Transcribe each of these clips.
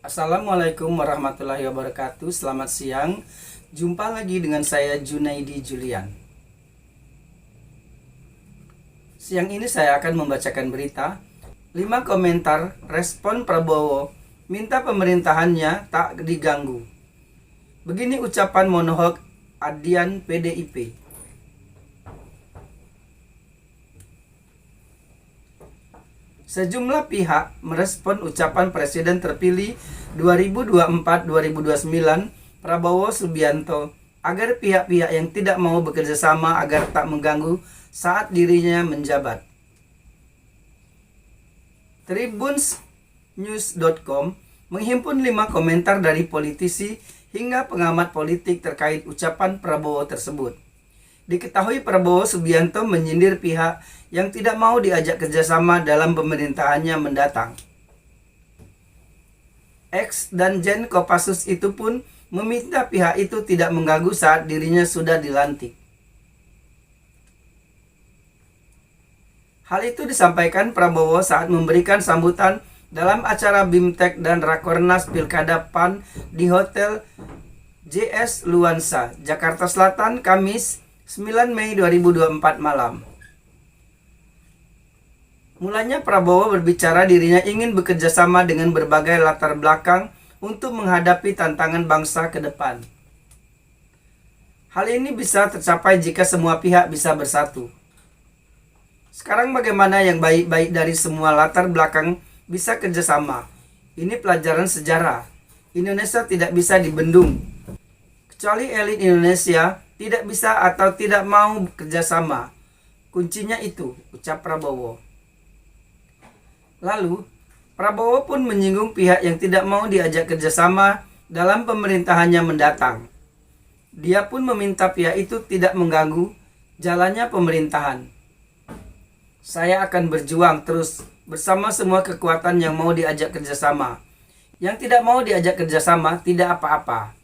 Assalamualaikum warahmatullahi wabarakatuh. Selamat siang. Jumpa lagi dengan saya Junaidi Julian. Siang ini saya akan membacakan berita 5 komentar respon Prabowo minta pemerintahannya tak diganggu. Begini ucapan monolog Adian PDIP. Sejumlah pihak merespon ucapan Presiden terpilih 2024-2029 Prabowo Subianto agar pihak-pihak yang tidak mau bekerja sama agar tak mengganggu saat dirinya menjabat. Tribunsnews.com menghimpun 5 komentar dari politisi hingga pengamat politik terkait ucapan Prabowo tersebut. Diketahui Prabowo Subianto menyindir pihak yang tidak mau diajak kerjasama dalam pemerintahannya mendatang. X dan Jen Kopassus itu pun meminta pihak itu tidak mengganggu saat dirinya sudah dilantik. Hal itu disampaikan Prabowo saat memberikan sambutan dalam acara BIMTEK dan Rakornas Pilkada PAN di Hotel JS Luansa, Jakarta Selatan, Kamis 9 Mei 2024 malam. Mulanya Prabowo berbicara dirinya ingin bekerja sama dengan berbagai latar belakang untuk menghadapi tantangan bangsa ke depan. Hal ini bisa tercapai jika semua pihak bisa bersatu. Sekarang bagaimana yang baik-baik dari semua latar belakang bisa kerjasama? Ini pelajaran sejarah. Indonesia tidak bisa dibendung. Kecuali elit Indonesia tidak bisa atau tidak mau kerjasama. Kuncinya itu, ucap Prabowo. Lalu, Prabowo pun menyinggung pihak yang tidak mau diajak kerjasama dalam pemerintahannya mendatang. Dia pun meminta pihak itu tidak mengganggu jalannya pemerintahan. Saya akan berjuang terus bersama semua kekuatan yang mau diajak kerjasama. Yang tidak mau diajak kerjasama tidak apa-apa.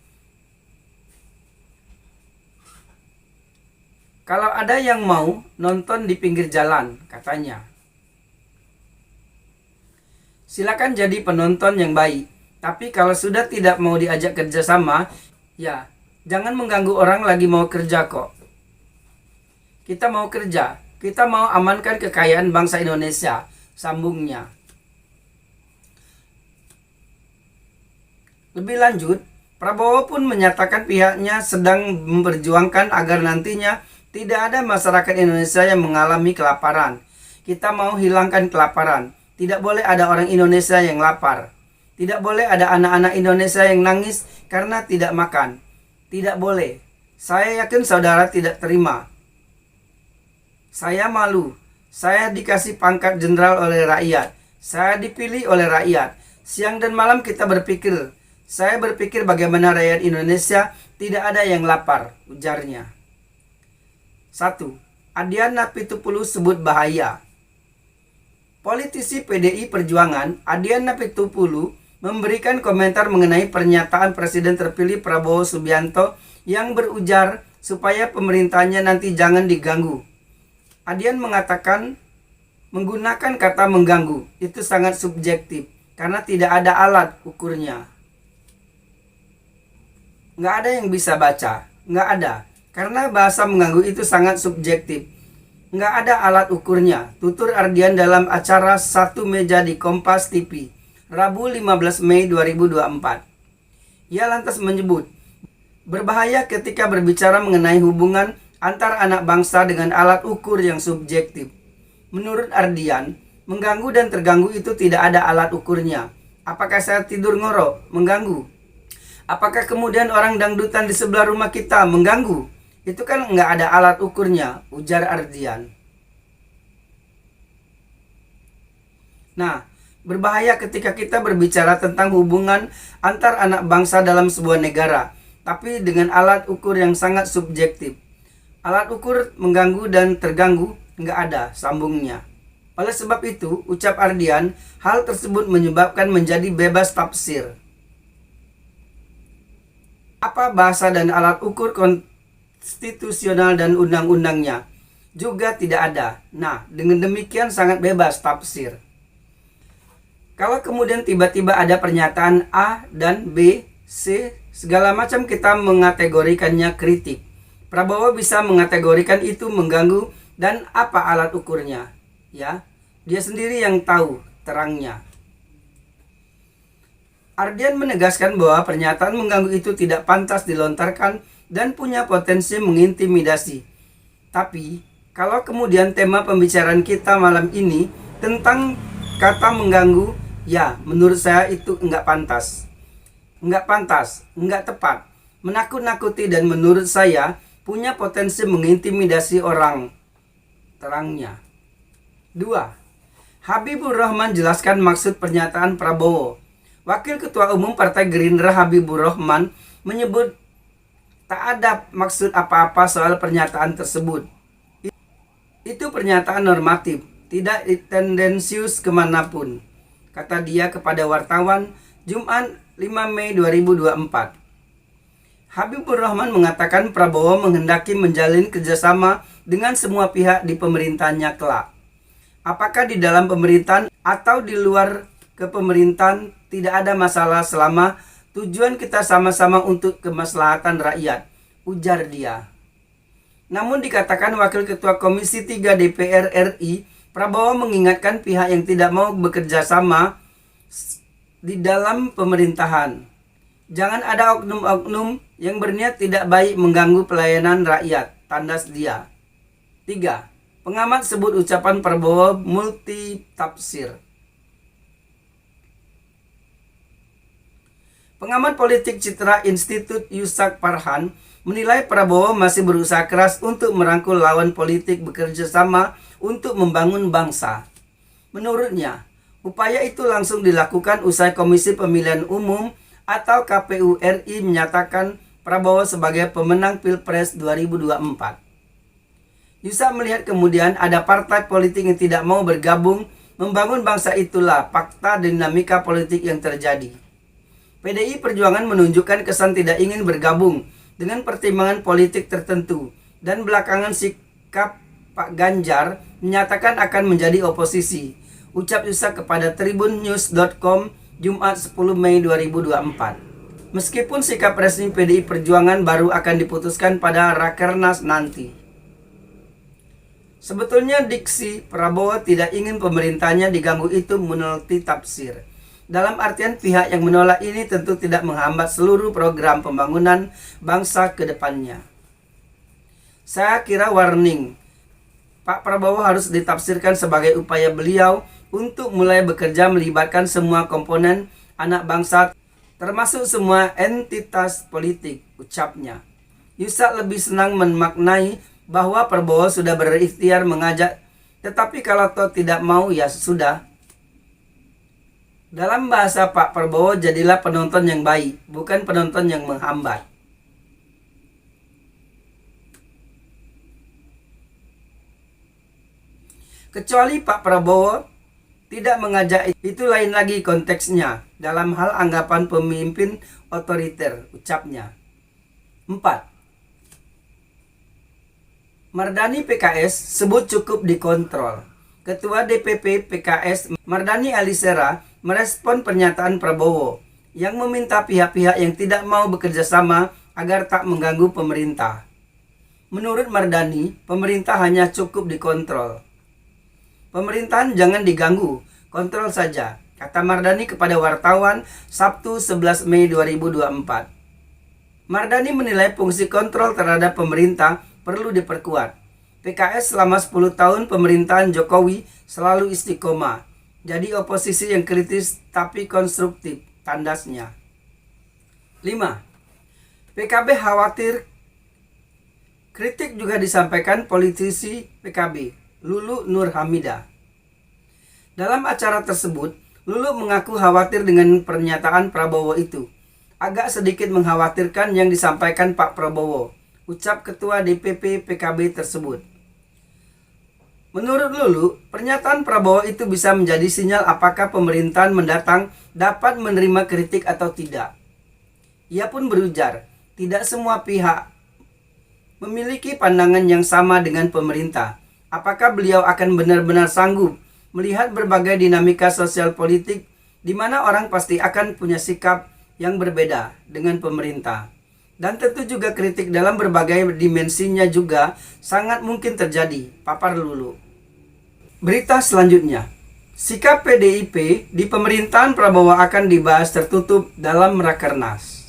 Kalau ada yang mau nonton di pinggir jalan, katanya. Silakan jadi penonton yang baik. Tapi kalau sudah tidak mau diajak kerjasama, ya jangan mengganggu orang lagi mau kerja kok. Kita mau kerja, kita mau amankan kekayaan bangsa Indonesia, sambungnya. Lebih lanjut, Prabowo pun menyatakan pihaknya sedang memperjuangkan agar nantinya tidak ada masyarakat Indonesia yang mengalami kelaparan. Kita mau hilangkan kelaparan. Tidak boleh ada orang Indonesia yang lapar. Tidak boleh ada anak-anak Indonesia yang nangis karena tidak makan. Tidak boleh. Saya yakin saudara tidak terima. Saya malu. Saya dikasih pangkat jenderal oleh rakyat. Saya dipilih oleh rakyat. Siang dan malam kita berpikir. Saya berpikir bagaimana rakyat Indonesia tidak ada yang lapar, ujarnya. 1. Adian Apitupulu sebut bahaya. Politisi PDI Perjuangan Adian Apitupulu memberikan komentar mengenai pernyataan Presiden terpilih Prabowo Subianto yang berujar supaya pemerintahnya nanti jangan diganggu. Adian mengatakan menggunakan kata mengganggu itu sangat subjektif karena tidak ada alat ukurnya. Nggak ada yang bisa baca, nggak ada. Karena bahasa mengganggu itu sangat subjektif. Nggak ada alat ukurnya, tutur Ardian dalam acara Satu Meja di Kompas TV, Rabu 15 Mei 2024. Ia lantas menyebut, berbahaya ketika berbicara mengenai hubungan antar anak bangsa dengan alat ukur yang subjektif. Menurut Ardian, mengganggu dan terganggu itu tidak ada alat ukurnya. Apakah saya tidur ngorok? Mengganggu. Apakah kemudian orang dangdutan di sebelah rumah kita mengganggu? Itu kan nggak ada alat ukurnya, ujar Ardian. Nah, berbahaya ketika kita berbicara tentang hubungan antar anak bangsa dalam sebuah negara, tapi dengan alat ukur yang sangat subjektif. Alat ukur mengganggu dan terganggu nggak ada, sambungnya. Oleh sebab itu, ucap Ardian, hal tersebut menyebabkan menjadi bebas tafsir. Apa bahasa dan alat ukur konstitusional dan undang-undangnya? Juga tidak ada. Nah, dengan demikian sangat bebas tafsir. Kalau kemudian tiba-tiba ada pernyataan A dan B, C, segala macam kita mengategorikannya kritik. Prabowo bisa mengategorikan itu mengganggu dan apa alat ukurnya? Ya, dia sendiri yang tahu terangnya. Ardian menegaskan bahwa pernyataan mengganggu itu tidak pantas dilontarkan dan punya potensi mengintimidasi. Tapi, kalau kemudian tema pembicaraan kita malam ini tentang kata mengganggu, ya menurut saya itu enggak pantas. Enggak tepat, menakut-nakuti dan menurut saya punya potensi mengintimidasi orang. Terangnya. 2. Habibur Rahman jelaskan maksud pernyataan Prabowo. Wakil Ketua Umum Partai Gerindra Habibur Rahman menyebut tak ada maksud apa-apa soal pernyataan tersebut. Itu pernyataan normatif, tidak tendensius kemanapun, kata dia kepada wartawan Jumat 5 Mei 2024. Habibur Rahman mengatakan Prabowo menghendaki menjalin kerjasama dengan semua pihak di pemerintahannya kelak. Apakah di dalam pemerintahan atau di luar kepemerintahan tidak ada masalah selama tujuan kita sama-sama untuk kemaslahatan rakyat, ujar dia. Namun dikatakan Wakil Ketua Komisi 3 DPR RI, Prabowo mengingatkan pihak yang tidak mau bekerja sama di dalam pemerintahan. Jangan ada oknum-oknum yang berniat tidak baik mengganggu pelayanan rakyat, tandas dia. 3. Pengamat sebut ucapan Prabowo multitafsir. Pengamat politik Citra Institut Yusak Farhan menilai Prabowo masih berusaha keras untuk merangkul lawan politik bekerja sama untuk membangun bangsa. Menurutnya, upaya itu langsung dilakukan usai Komisi Pemilihan Umum atau KPU RI menyatakan Prabowo sebagai pemenang Pilpres 2024. Yusak melihat kemudian ada partai politik yang tidak mau bergabung membangun bangsa, itulah fakta dinamika politik yang terjadi. PDI Perjuangan menunjukkan kesan tidak ingin bergabung dengan pertimbangan politik tertentu dan belakangan sikap Pak Ganjar menyatakan akan menjadi oposisi, ucap Yusak kepada tribunnews.com Jumat 10 Mei 2024. Meskipun sikap resmi PDI Perjuangan baru akan diputuskan pada Rakernas nanti. Sebetulnya diksi Prabowo tidak ingin pemerintahnya diganggu itu multitafsir. Dalam artian pihak yang menolak ini tentu tidak menghambat seluruh program pembangunan bangsa ke depannya. Saya kira warning Pak Prabowo harus ditafsirkan sebagai upaya beliau untuk mulai bekerja melibatkan semua komponen anak bangsa termasuk semua entitas politik, ucapnya. Yusak lebih senang memaknai bahwa Prabowo sudah berikhtiar mengajak, tetapi kalau toh tidak mau ya sudah. Dalam bahasa Pak Prabowo, jadilah penonton yang baik, bukan penonton yang menghambat. Kecuali Pak Prabowo tidak mengajak, itu lain lagi konteksnya dalam hal anggapan pemimpin otoriter, ucapnya. 4. Mardani PKS sebut cukup dikontrol. Ketua DPP PKS Mardani Alisera merespon pernyataan Prabowo yang meminta pihak-pihak yang tidak mau bekerja sama agar tak mengganggu pemerintah. Menurut Mardani, pemerintah hanya cukup dikontrol. Pemerintahan jangan diganggu, kontrol saja, kata Mardani kepada wartawan Sabtu 11 Mei 2024. Mardani menilai fungsi kontrol terhadap pemerintah perlu diperkuat. PKS selama 10 tahun pemerintahan Jokowi selalu istiqomah. Jadi oposisi yang kritis tapi konstruktif, tandasnya. 5. PKB khawatir. Kritik juga disampaikan politisi PKB, Lulu Nur Hamidah. Dalam acara tersebut, Lulu mengaku khawatir dengan pernyataan Prabowo itu. Agak sedikit mengkhawatirkan yang disampaikan Pak Prabowo, ucap Ketua DPP PKB tersebut. Menurut Lulu, pernyataan Prabowo itu bisa menjadi sinyal apakah pemerintahan mendatang dapat menerima kritik atau tidak. Ia pun berujar, tidak semua pihak memiliki pandangan yang sama dengan pemerintah. Apakah beliau akan benar-benar sanggup melihat berbagai dinamika sosial politik di mana orang pasti akan punya sikap yang berbeda dengan pemerintah. Dan tentu juga kritik dalam berbagai dimensinya juga sangat mungkin terjadi. Papar dulu. Berita selanjutnya. Sikap PDIP di pemerintahan Prabowo akan dibahas tertutup dalam Rakernas.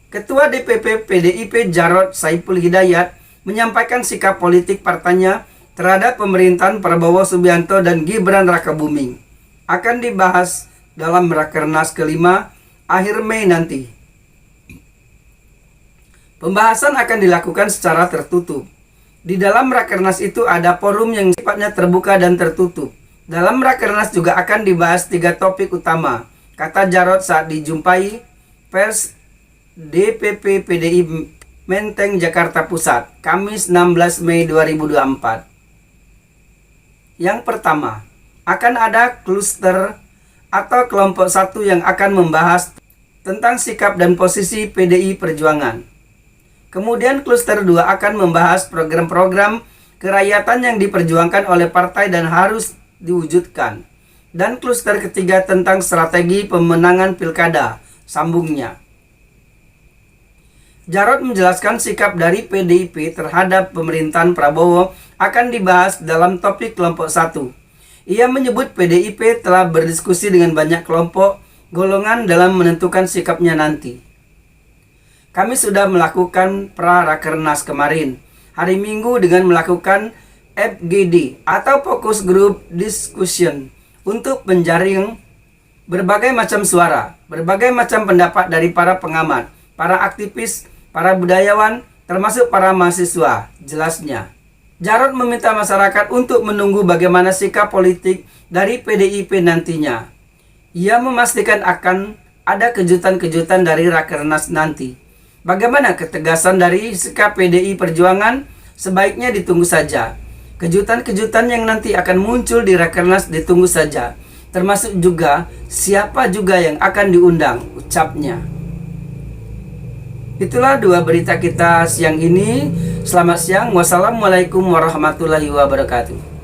Ketua DPP PDIP Jarod Saiful Hidayat menyampaikan sikap politik partainya terhadap pemerintahan Prabowo Subianto dan Gibran Rakabuming. Akan dibahas dalam Rakernas kelima akhir Mei nanti. Pembahasan akan dilakukan secara tertutup. Di dalam Rakernas itu ada forum yang sifatnya terbuka dan tertutup. Dalam Rakernas juga akan dibahas 3 topik utama, kata Jarod saat dijumpai pers DPP PDI Menteng Jakarta Pusat, Kamis 16 Mei 2024. Yang pertama, akan ada kluster atau kelompok 1 yang akan membahas tentang sikap dan posisi PDI Perjuangan. Kemudian kluster 2 akan membahas program-program kerakyatan yang diperjuangkan oleh partai dan harus diwujudkan. Dan kluster ketiga tentang strategi pemenangan pilkada, sambungnya. Jarod menjelaskan sikap dari PDIP terhadap pemerintahan Prabowo akan dibahas dalam topik kelompok 1. Ia menyebut PDIP telah berdiskusi dengan banyak kelompok golongan dalam menentukan sikapnya nanti. Kami sudah melakukan pra-rakernas kemarin, hari Minggu dengan melakukan FGD atau Focus Group Discussion untuk menjaring berbagai macam suara, berbagai macam pendapat dari para pengamat, para aktivis, para budayawan, termasuk para mahasiswa, jelasnya. Jarod meminta masyarakat untuk menunggu bagaimana sikap politik dari PDIP nantinya. Ia memastikan akan ada kejutan-kejutan dari Rakernas nanti. Bagaimana ketegasan dari sikap PDI Perjuangan? Sebaiknya ditunggu saja. Kejutan-kejutan yang nanti akan muncul di Rakernas ditunggu saja. Termasuk juga siapa juga yang akan diundang, ucapnya. Itulah 2 berita kita siang ini. Selamat siang. Wassalamualaikum warahmatullahi wabarakatuh.